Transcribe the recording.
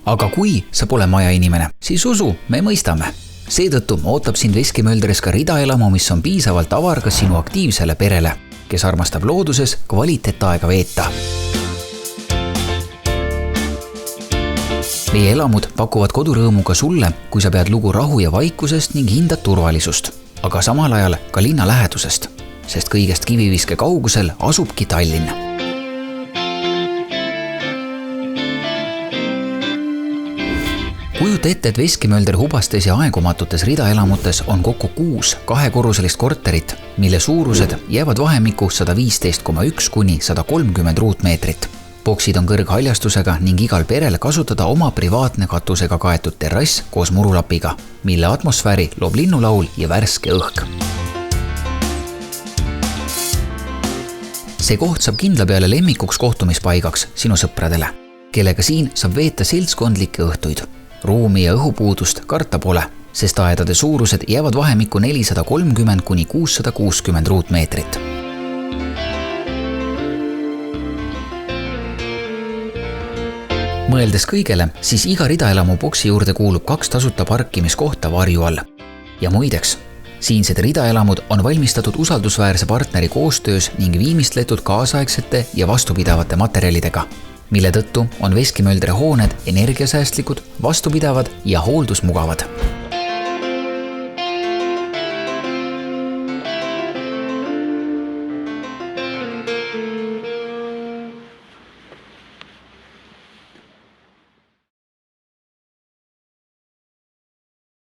aga kui sa pole maja inimene, siis usu, me mõistame. Seetõttu ootab sind Veskimöldris ka ridaelamu, mis on piisavalt avargas sinu aktiivsele perele, kes armastab looduses kvaliteetaega veeta. Meie elamud pakuvad kodurõõmu ka sulle, kui sa pead lugu rahu ja vaikusest ning hindad turvalisust, aga samal ajal ka linna lähedusest, sest kõigest kiviviske kaugusel asubki Tallinn. Kujuta ette, et Veskimölder hubastes ja aegumatutes ridaelamutes on kokku 6 kahekorruselist korterit, mille suurused jäävad vahemikku 115,1 kuni 130 ruutmeetrit. Boksid on kõrghaljastusega ning igal perel kasutada oma privaatne katusega kaetud terrass koos murulapiga, mille atmosfääri loob linnulaul ja värske õhk. See koht saab kindla peale lemmikuks kohtumispaigaks sinu sõpradele, kellega siin saab veeta seltskondlikke õhtuid. Ruumi ja õhupuudust karta pole, sest aedade suurused jäävad vahemikku 430 kuni 660 ruutmeetrit. Mõeldes kõigele, siis iga ridaelamu boksi juurde kuulub 2 tasuta parkimiskohta varju all. Ja muideks, siinsed ridaelamud on valmistatud usaldusväärse partneri koostöös ning viimistletud kaasaegsete ja vastupidavate materjalidega, mille tõttu on Veskimöldri hooned energiasäästlikud, vastupidavad ja hooldusmugavad.